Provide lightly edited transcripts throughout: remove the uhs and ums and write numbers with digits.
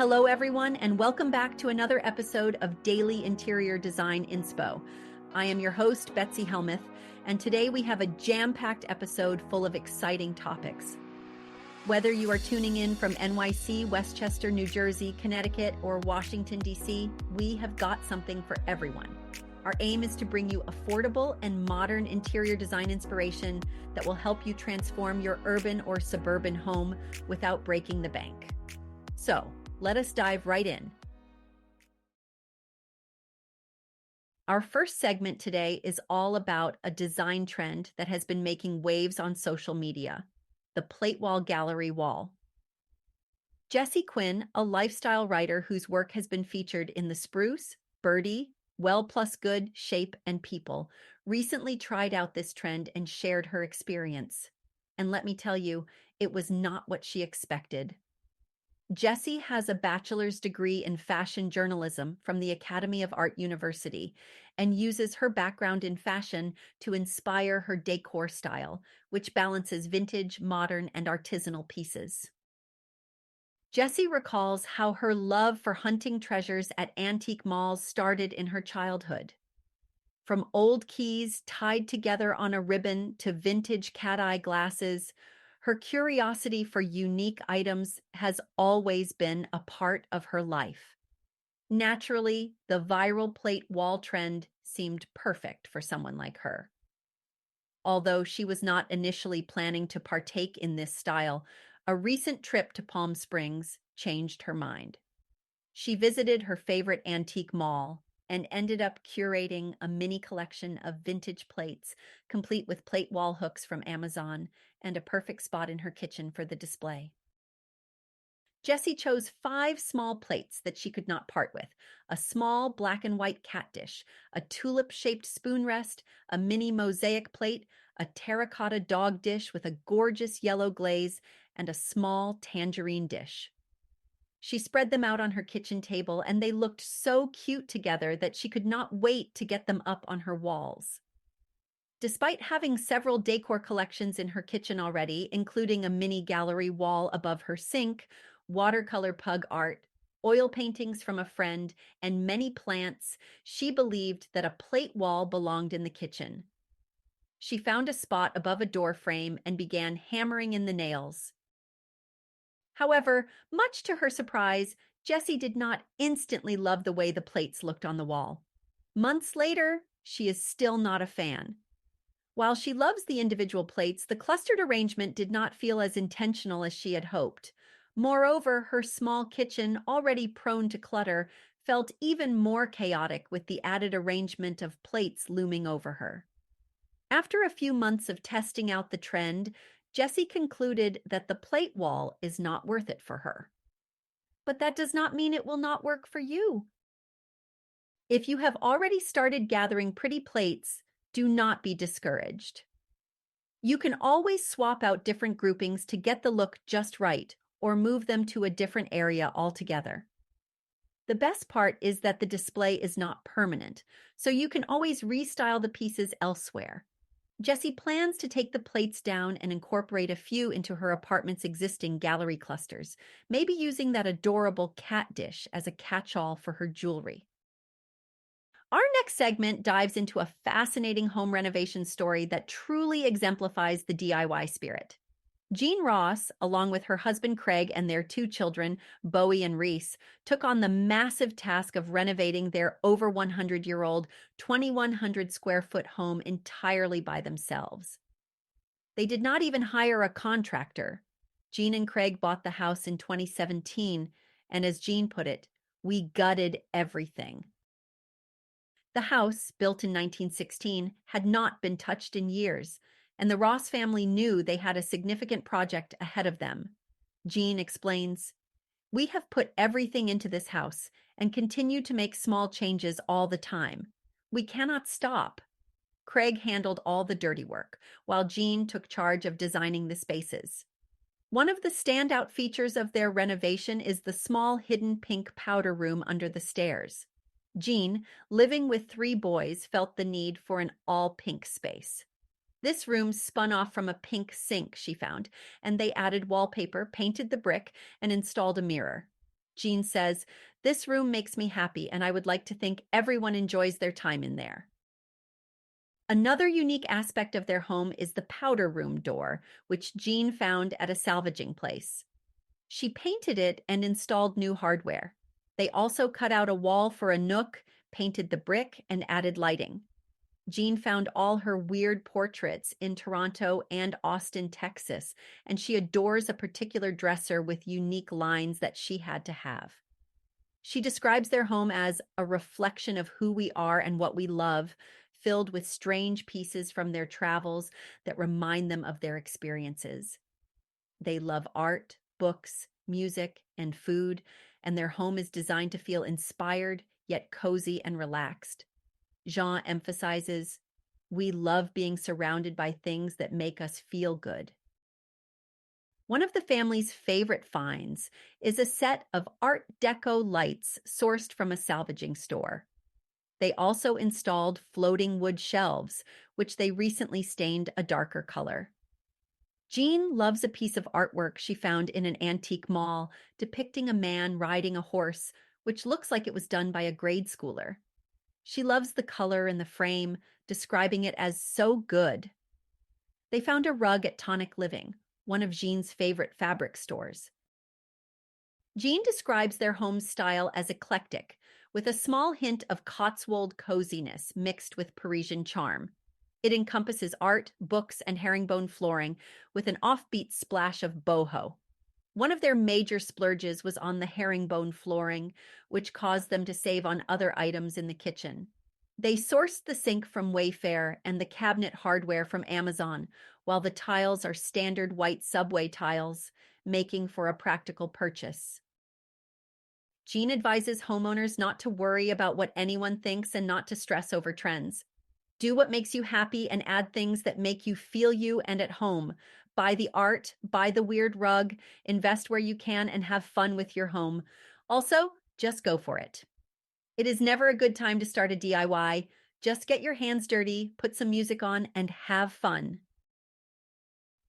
Hello, everyone, and welcome back to another episode of Daily Interior Design Inspo. I am your host, Betsy Helmuth, and today we have a jam-packed episode full of exciting topics. Whether you are tuning in from NYC, Westchester, New Jersey, Connecticut, or Washington, D.C., we have got something for everyone. Our aim is to bring you affordable and modern interior design inspiration that will help you transform your urban or suburban home without breaking the bank. So, let us dive right in. Our first segment today is all about a design trend that has been making waves on social media, the plate wall gallery wall. Jessie Quinn, a lifestyle writer whose work has been featured in The Spruce, Birdie, Well Plus Good, Shape, and People, recently tried out this trend and shared her experience. And let me tell you, it was not what she expected. Jessie has a bachelor's degree in fashion journalism from the Academy of Art University and uses her background in fashion to inspire her decor style, which balances vintage, modern, and artisanal pieces. Jessie recalls how her love for hunting treasures at antique malls started in her childhood. From old keys tied together on a ribbon to vintage cat-eye glasses, her curiosity for unique items has always been a part of her life. Naturally, the viral plate wall trend seemed perfect for someone like her. Although she was not initially planning to partake in this style, a recent trip to Palm Springs changed her mind. She visited her favorite antique mall and ended up curating a mini collection of vintage plates, complete with plate wall hooks from Amazon and a perfect spot in her kitchen for the display. Jessie chose 5 small plates that she could not part with: a small black and white cat dish, a tulip-shaped spoon rest, a mini mosaic plate, a terracotta dog dish with a gorgeous yellow glaze, and a small tangerine dish. She spread them out on her kitchen table, and they looked so cute together that she could not wait to get them up on her walls. Despite having several decor collections in her kitchen already, including a mini gallery wall above her sink, watercolor pug art, oil paintings from a friend, and many plants, she believed that a plate wall belonged in the kitchen. She found a spot above a door frame and began hammering in the nails. However, much to her surprise, Jessie did not instantly love the way the plates looked on the wall. Months later, she is still not a fan. While she loves the individual plates, the clustered arrangement did not feel as intentional as she had hoped. Moreover, her small kitchen, already prone to clutter, felt even more chaotic with the added arrangement of plates looming over her. After a few months of testing out the trend, Jessie concluded that the plate wall is not worth it for her. But that does not mean it will not work for you. If you have already started gathering pretty plates, do not be discouraged. You can always swap out different groupings to get the look just right, or move them to a different area altogether. The best part is that the display is not permanent, so you can always restyle the pieces elsewhere. Jessie plans to take the plates down and incorporate a few into her apartment's existing gallery clusters, maybe using that adorable cat dish as a catch-all for her jewelry. Our next segment dives into a fascinating home renovation story that truly exemplifies the DIY spirit. Jean Ross, along with her husband Craig and their 2 children, Bowie and Reese, took on the massive task of renovating their over 100-year-old 2,100 square foot home entirely by themselves. They did not even hire a contractor. Jean and Craig bought the house in 2017, and as Jean put it, "We gutted everything." The house, built in 1916, had not been touched in years, and the Ross family knew they had a significant project ahead of them. Jean explains, "We have put everything into this house and continue to make small changes all the time. We cannot stop." Craig handled all the dirty work, while Jean took charge of designing the spaces. One of the standout features of their renovation is the small hidden pink powder room under the stairs. Jean, living with 3 boys, felt the need for an all-pink space. This room spun off from a pink sink she found, and they added wallpaper, painted the brick, and installed a mirror. Jean says, "This room makes me happy, and I would like to think everyone enjoys their time in there." Another unique aspect of their home is the powder room door, which Jean found at a salvaging place. She painted it and installed new hardware. They also cut out a wall for a nook, painted the brick, and added lighting. Jean found all her weird portraits in Toronto and Austin, Texas, and she adores a particular dresser with unique lines that she had to have. She describes their home as a reflection of who we are and what we love, filled with strange pieces from their travels that remind them of their experiences. They love art, books, music, and food, and their home is designed to feel inspired, yet cozy and relaxed. Jean emphasizes, "We love being surrounded by things that make us feel good." One of the family's favorite finds is a set of Art Deco lights sourced from a salvaging store. They also installed floating wood shelves, which they recently stained a darker color. Jean loves a piece of artwork she found in an antique mall depicting a man riding a horse, which looks like it was done by a grade schooler. She loves the color and the frame, describing it as so good. They found a rug at Tonic Living, one of Jean's favorite fabric stores. Jean describes their home style as eclectic, with a small hint of Cotswold coziness mixed with Parisian charm. It encompasses art, books, and herringbone flooring, with an offbeat splash of boho. One of their major splurges was on the herringbone flooring, which caused them to save on other items in the kitchen. They sourced the sink from Wayfair and the cabinet hardware from Amazon, while the tiles are standard white subway tiles, making for a practical purchase. Jean advises homeowners not to worry about what anyone thinks and not to stress over trends. Do what makes you happy and add things that make you feel you and at home. Buy the art, buy the weird rug, invest where you can, and have fun with your home. Also, just go for it. It is never a good time to start a DIY. Just get your hands dirty, put some music on, and have fun.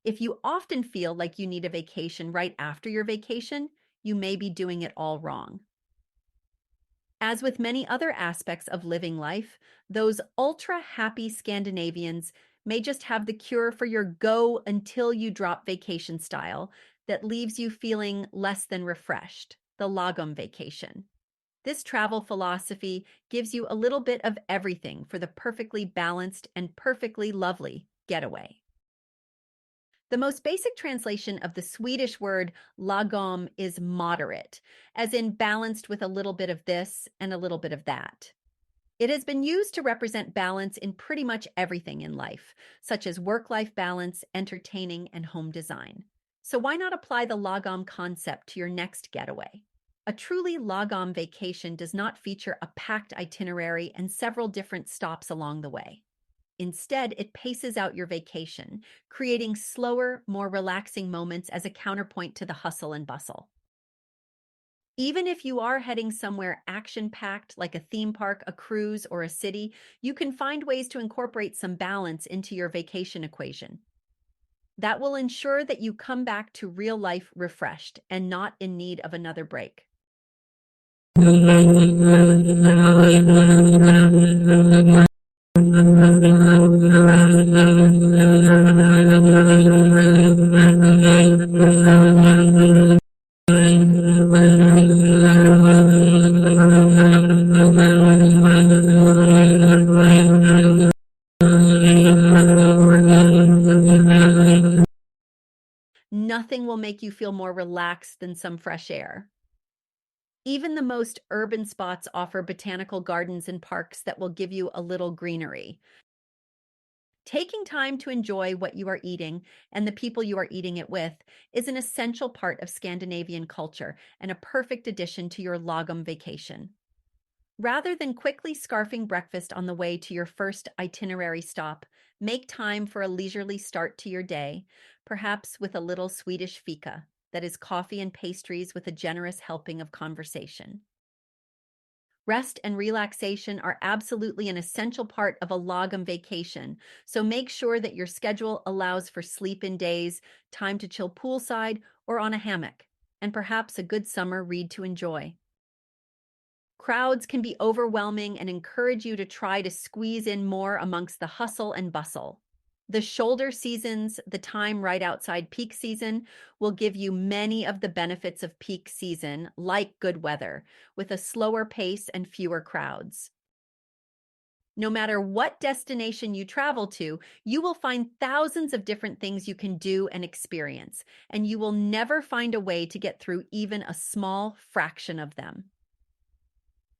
If you often feel like you need a vacation right after your vacation, you may be doing it all wrong. As with many other aspects of living life, those ultra-happy Scandinavians may just have the cure for your go until you drop vacation style that leaves you feeling less than refreshed, the Lagom vacation. This travel philosophy gives you a little bit of everything for the perfectly balanced and perfectly lovely getaway. The most basic translation of the Swedish word lagom is moderate, as in balanced with a little bit of this and a little bit of that. It has been used to represent balance in pretty much everything in life, such as work-life balance, entertaining, and home design. So why not apply the lagom concept to your next getaway? A truly lagom vacation does not feature a packed itinerary and several different stops along the way. Instead, it paces out your vacation, creating slower, more relaxing moments as a counterpoint to the hustle and bustle. Even if you are heading somewhere action-packed like a theme park, a cruise, or a city, you can find ways to incorporate some balance into your vacation equation. That will ensure that you come back to real life refreshed and not in need of another break. Nothing will make you feel more relaxed than some fresh air. Even the most urban spots offer botanical gardens and parks that will give you a little greenery. Taking time to enjoy what you are eating and the people you are eating it with is an essential part of Scandinavian culture and a perfect addition to your Lagom vacation. Rather than quickly scarfing breakfast on the way to your first itinerary stop, make time for a leisurely start to your day, perhaps with a little Swedish fika, that is coffee and pastries with a generous helping of conversation. Rest and relaxation are absolutely an essential part of a Lagom vacation, so make sure that your schedule allows for sleep-in days, time to chill poolside, or on a hammock. and perhaps a good summer read to enjoy. Crowds can be overwhelming and encourage you to try to squeeze in more amongst the hustle and bustle. The shoulder seasons, the time right outside peak season, will give you many of the benefits of peak season, like good weather, with a slower pace and fewer crowds. No matter what destination you travel to, you will find thousands of different things you can do and experience, and you will never find a way to get through even a small fraction of them.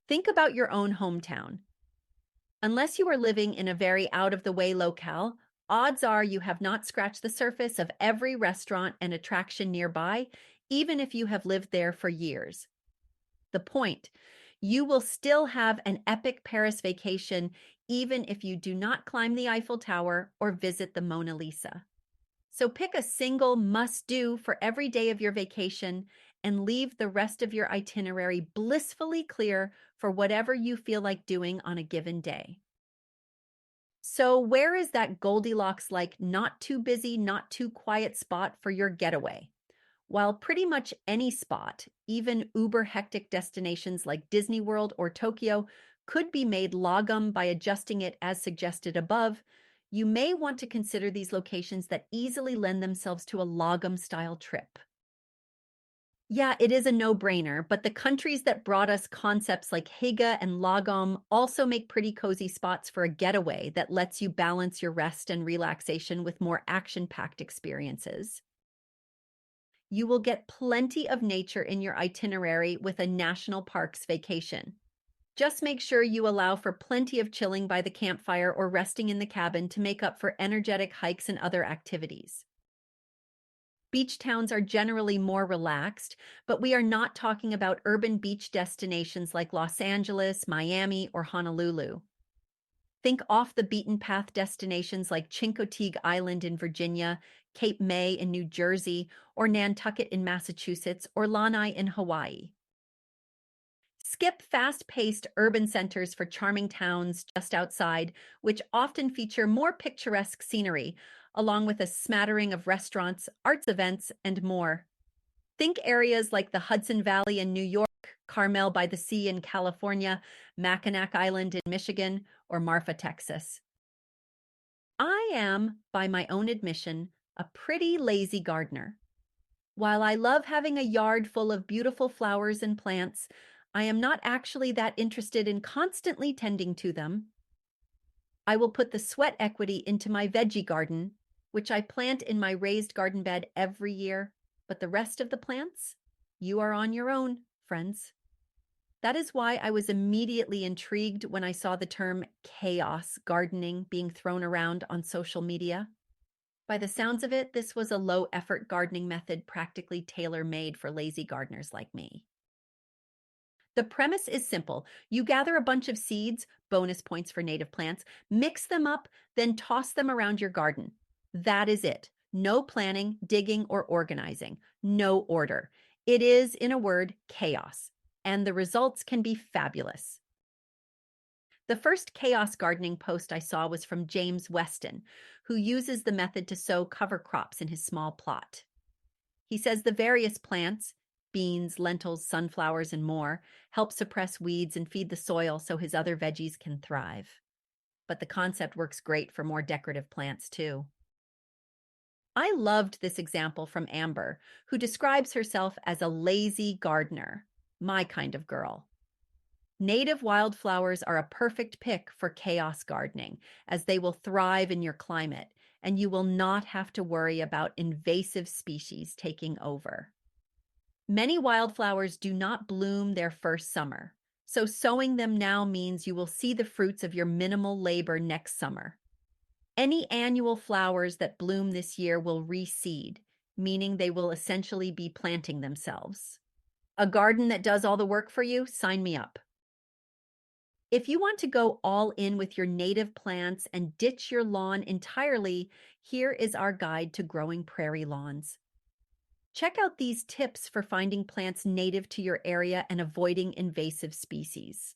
Think about your own hometown. Unless you are living in a very out-of-the-way locale, odds are you have not scratched the surface of every restaurant and attraction nearby, even if you have lived there for years. The point, you will still have an epic Paris vacation even if you do not climb the Eiffel Tower or visit the Mona Lisa. So pick a single must-do for every day of your vacation and leave the rest of your itinerary blissfully clear for whatever you feel like doing on a given day. So where is that Goldilocks-like not too busy, not too quiet spot for your getaway? While pretty much any spot, even uber hectic destinations like Disney World or Tokyo, could be made lagom by adjusting it as suggested above, you may want to consider these locations that easily lend themselves to a lagom style trip. Yeah, it is a no-brainer, but the countries that brought us concepts like Higa and Lagom also make pretty cozy spots for a getaway that lets you balance your rest and relaxation with more action-packed experiences. You will get plenty of nature in your itinerary with a national parks vacation. Just make sure you allow for plenty of chilling by the campfire or resting in the cabin to make up for energetic hikes and other activities. Beach towns are generally more relaxed, but we are not talking about urban beach destinations like Los Angeles, Miami, or Honolulu. Think off the beaten path destinations like Chincoteague Island in Virginia, Cape May in New Jersey, or Nantucket in Massachusetts, or Lanai in Hawaii. Skip fast-paced urban centers for charming towns just outside, which often feature more picturesque scenery, along with a smattering of restaurants, arts events, and more. Think areas like the Hudson Valley in New York, Carmel by the Sea in California, Mackinac Island in Michigan, or Marfa, Texas. I am, by my own admission, a pretty lazy gardener. While I love having a yard full of beautiful flowers and plants, I am not actually that interested in constantly tending to them. I will put the sweat equity into my veggie garden, which I plant in my raised garden bed every year, but the rest of the plants, you are on your own, friends. That is why I was immediately intrigued when I saw the term chaos gardening being thrown around on social media. By the sounds of it, this was a low-effort gardening method practically tailor-made for lazy gardeners like me. The premise is simple. You gather a bunch of seeds, bonus points for native plants, mix them up, then toss them around your garden. That is it. No planning, digging, or organizing. No order. It is, in a word, chaos. And the results can be fabulous. The first chaos gardening post I saw was from James Weston, who uses the method to sow cover crops in his small plot. He says the various plants, beans, lentils, sunflowers, and more, help suppress weeds and feed the soil so his other veggies can thrive. But the concept works great for more decorative plants too. I loved this example from Amber, who describes herself as a lazy gardener, my kind of girl. Native wildflowers are a perfect pick for chaos gardening, as they will thrive in your climate, and you will not have to worry about invasive species taking over. Many wildflowers do not bloom their first summer, so sowing them now means you will see the fruits of your minimal labor next summer. Any annual flowers that bloom this year will reseed, meaning they will essentially be planting themselves. A garden that does all the work for you? Sign me up. If you want to go all in with your native plants and ditch your lawn entirely, here is our guide to growing prairie lawns. Check out these tips for finding plants native to your area and avoiding invasive species.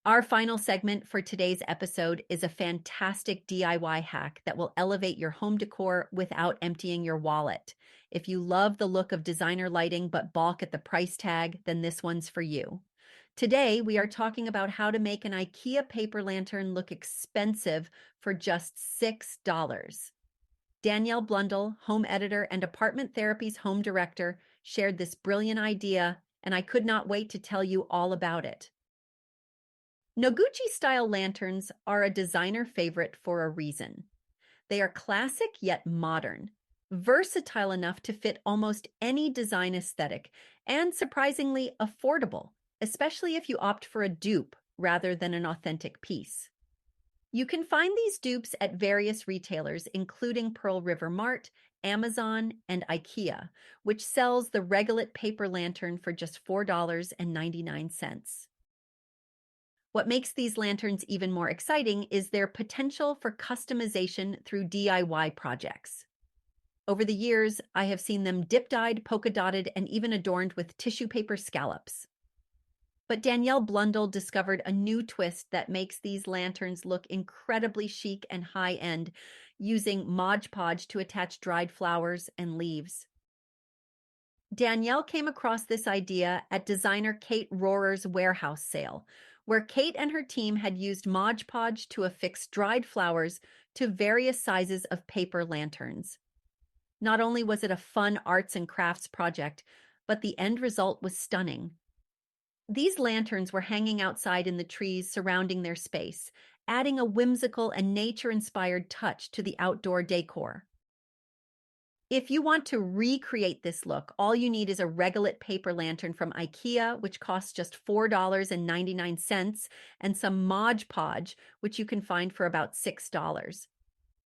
Our final segment for today's episode is a fantastic DIY hack that will elevate your home decor without emptying your wallet. If you love the look of designer lighting but balk at the price tag, then this one's for you. Today, we are talking about how to make an IKEA paper lantern look expensive for just $6. Danielle Blundell, home editor and Apartment Therapy's home director, shared this brilliant idea, and I could not wait to tell you all about it. Noguchi-style lanterns are a designer favorite for a reason. They are classic yet modern, versatile enough to fit almost any design aesthetic, and surprisingly affordable, especially if you opt for a dupe rather than an authentic piece. You can find these dupes at various retailers, including Pearl River Mart, Amazon, and IKEA, which sells the Regulate paper lantern for just $4.99. What makes these lanterns even more exciting is their potential for customization through DIY projects. Over the years, I have seen them dip-dyed, polka-dotted, and even adorned with tissue paper scallops. But Danielle Blundell discovered a new twist that makes these lanterns look incredibly chic and high-end, using Mod Podge to attach dried flowers and leaves. Danielle came across this idea at designer Kate Rohrer's warehouse sale, where Kate and her team had used Mod Podge to affix dried flowers to various sizes of paper lanterns. Not only was it a fun arts and crafts project, but the end result was stunning. These lanterns were hanging outside in the trees surrounding their space, adding a whimsical and nature-inspired touch to the outdoor decor. If you want to recreate this look, all you need is a Regulate paper lantern from IKEA, which costs just $4.99, and some Mod Podge, which you can find for about $6.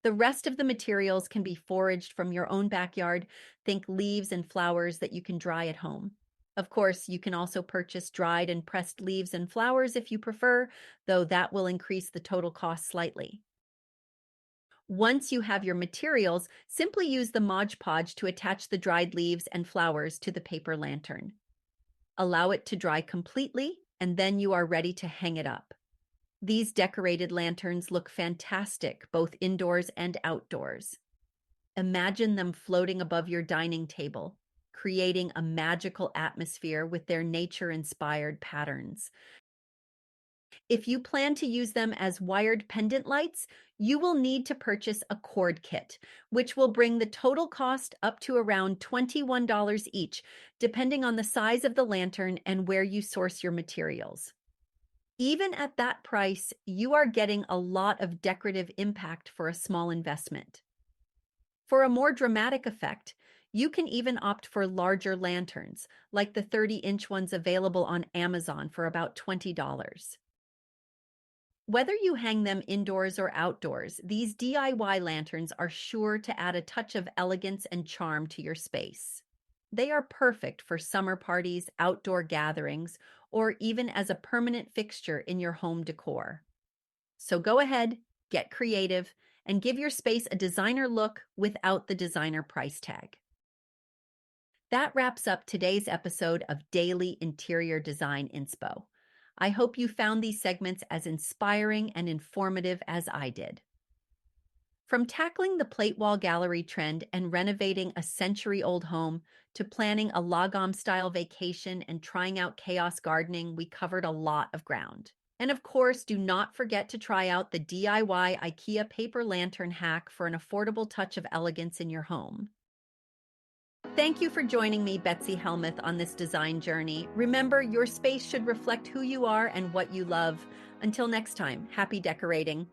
The rest of the materials can be foraged from your own backyard. Think leaves and flowers that you can dry at home. Of course, you can also purchase dried and pressed leaves and flowers if you prefer, though that will increase the total cost slightly. Once you have your materials, simply use the Mod Podge to attach the dried leaves and flowers to the paper lantern. Allow it to dry completely, and then you are ready to hang it up. These decorated lanterns look fantastic, both indoors and outdoors. Imagine them floating above your dining table, creating a magical atmosphere with their nature-inspired patterns. If you plan to use them as wired pendant lights, you will need to purchase a cord kit, which will bring the total cost up to around $21 each, depending on the size of the lantern and where you source your materials. Even at that price, you are getting a lot of decorative impact for a small investment. For a more dramatic effect, you can even opt for larger lanterns, like the 30-inch ones available on Amazon for about $20. Whether you hang them indoors or outdoors, these DIY lanterns are sure to add a touch of elegance and charm to your space. They are perfect for summer parties, outdoor gatherings, or even as a permanent fixture in your home decor. So go ahead, get creative, and give your space a designer look without the designer price tag. That wraps up today's episode of Daily Interior Design Inspo. I hope you found these segments as inspiring and informative as I did. From tackling the plate wall gallery trend and renovating a century-old home to planning a Lagom-style vacation and trying out chaos gardening, we covered a lot of ground. And of course, do not forget to try out the DIY IKEA paper lantern hack for an affordable touch of elegance in your home. Thank you for joining me, Betsy Helmuth, on this design journey. Remember, your space should reflect who you are and what you love. Until next time, happy decorating.